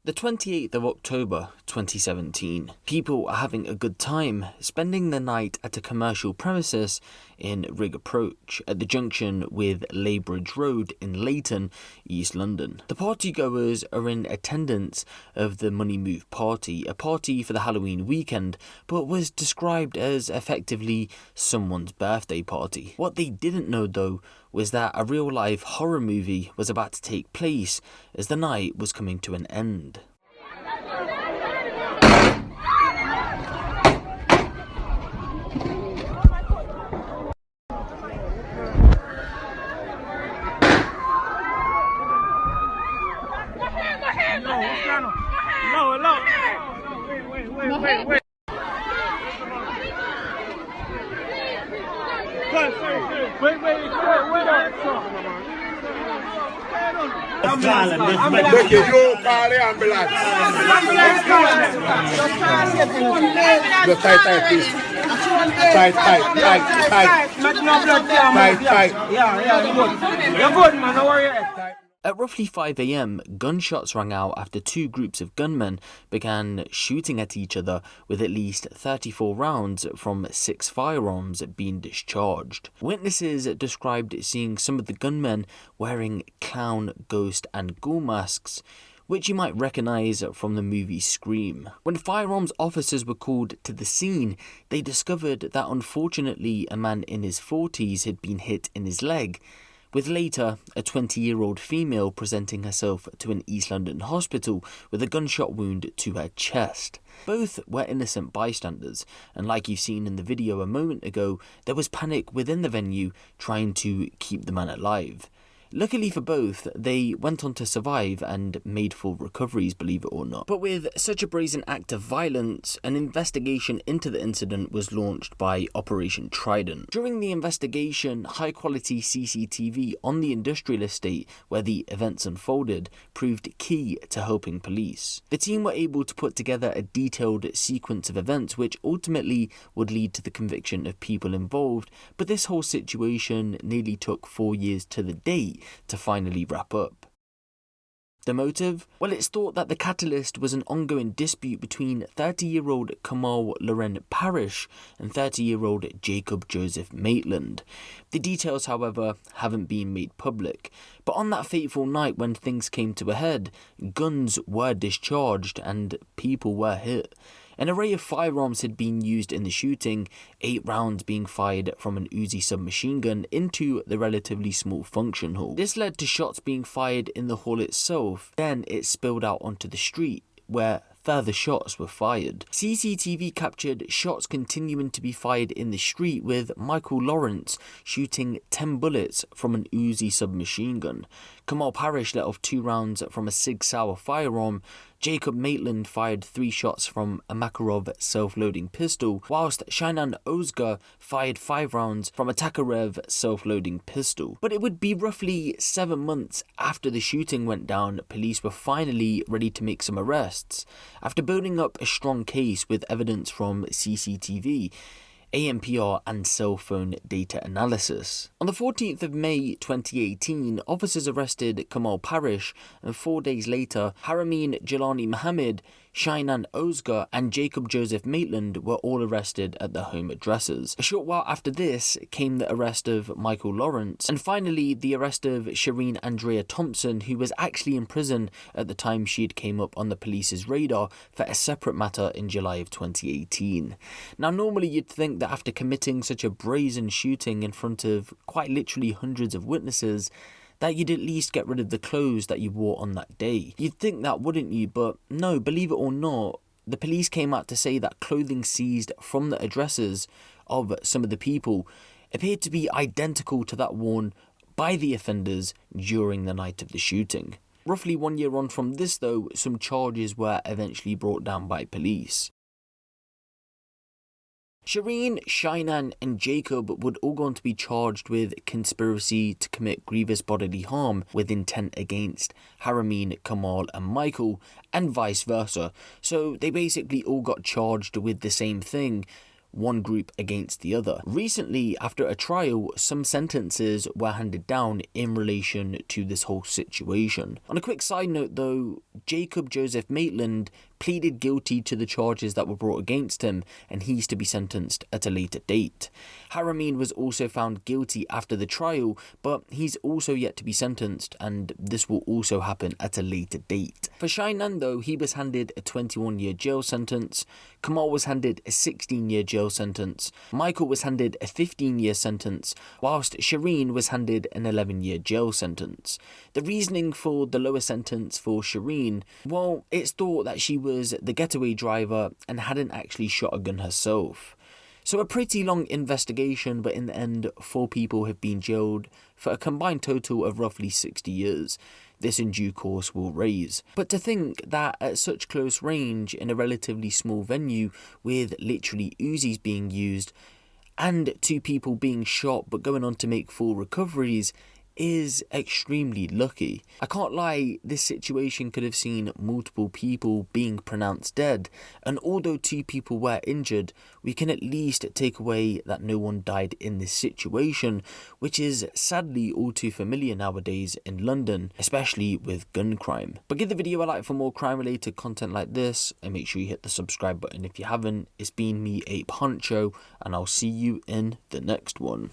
The 28th of October 2017. People are having a good time, spending the night at a commercial premises in Rig Approach at the junction with Leybridge Road in Leyton, East London. The partygoers are in attendance of the Money Move party, a party for the Halloween weekend, but was described as effectively someone's birthday party. What they didn't know though was that a real-life horror movie was about to take place as the night was coming to an end. Wait. At roughly 5 AM, gunshots rang out after two groups of gunmen began shooting at each other with at least 34 rounds from 6 firearms being discharged. Witnesses described seeing some of the gunmen wearing clown, ghost and ghoul masks, which you might recognise from the movie Scream. When firearms officers were called to the scene, they discovered that unfortunately a man in his 40s had been hit in his leg, with later a 20-year-old female presenting herself to an East London hospital with a gunshot wound to her chest. Both were innocent bystanders, and like you've seen in the video a moment ago, there was panic within the venue trying to keep the man alive. Luckily for both, they went on to survive and made full recoveries, believe it or not. But with such a brazen act of violence, an investigation into the incident was launched by Operation Trident. During the investigation, high-quality CCTV on the industrial estate where the events unfolded proved key to helping police. The team were able to put together a detailed sequence of events which ultimately would lead to the conviction of people involved, but this whole situation nearly took 4 years to the date to finally wrap up. The motive? Well, it's thought that the catalyst was an ongoing dispute between 30-year-old Kamal Loren Parrish and 30-year-old Jacob Joseph Maitland. The details, however, haven't been made public, but on that fateful night when things came to a head, guns were discharged and people were hit. An array of firearms had been used in the shooting, 8 rounds being fired from an Uzi submachine gun into the relatively small function hall. This led to shots being fired in the hall itself, then it spilled out onto the street, where further shots were fired. CCTV captured shots continuing to be fired in the street, with Michael Lawrence shooting 10 bullets from an Uzi submachine gun. Kamal Parrish let off 2 rounds from a Sig Sauer firearm. Jacob Maitland fired 3 shots from a Makarov self-loading pistol, whilst Shainan Ozga fired 5 rounds from a Takarev self-loading pistol. But it would be roughly 7 months after the shooting went down, police were finally ready to make some arrests. After building up a strong case with evidence from CCTV, ANPR and cell phone data analysis. On the 14th of May 2018, officers arrested Kamal Parrish, and 4 days later, Haramin Jelani Mohammed, Shainan Ozga and Jacob Joseph Maitland were all arrested at their home addresses. A short while after this came the arrest of Michael Lawrence, and finally the arrest of Shireen Andrea Thompson, who was actually in prison at the time she had came up on the police's radar for a separate matter in July of 2018. Now normally you'd think that after committing such a brazen shooting in front of quite literally hundreds of witnesses, that you'd at least get rid of the clothes that you wore on that day. You'd think that, wouldn't you? But no, believe it or not, the police came out to say that clothing seized from the addresses of some of the people appeared to be identical to that worn by the offenders during the night of the shooting. Roughly 1 year on from this though, some charges were eventually brought down by police. Shireen, Shainan and Jacob would all go on to be charged with conspiracy to commit grievous bodily harm with intent against Haramin, Kamal and Michael, and vice versa. So they basically all got charged with the same thing, one group against the other. Recently, after a trial, some sentences were handed down in relation to this whole situation. On a quick side note though, Jacob Joseph Maitland pleaded guilty to the charges that were brought against him, and he's to be sentenced at a later date. Haramein was also found guilty after the trial, but he's also yet to be sentenced, and this will also happen at a later date. For Shainan though, he was handed a 21-year jail sentence, Kamal was handed a 16-year jail sentence, Michael was handed a 15-year sentence, whilst Shireen was handed an 11-year jail sentence. The reasoning for the lower sentence for Shireen, well, it's thought that she was the getaway driver and hadn't actually shot a gun herself. So a pretty long investigation, but in the end 4 people have been jailed for a combined total of roughly 60 years. This in due course will raise. But to think that at such close range in a relatively small venue with literally Uzis being used and 2 people being shot but going on to make full recoveries is extremely lucky. I can't lie, this situation could have seen multiple people being pronounced dead, and although 2 people were injured, we can at least take away that no one died in this situation, which is sadly all too familiar nowadays in London, especially with gun crime. But give the video a like for more crime related content like this, and make sure you hit the subscribe button if you haven't. It's been me, Ape Huncho, and I'll see you in the next one.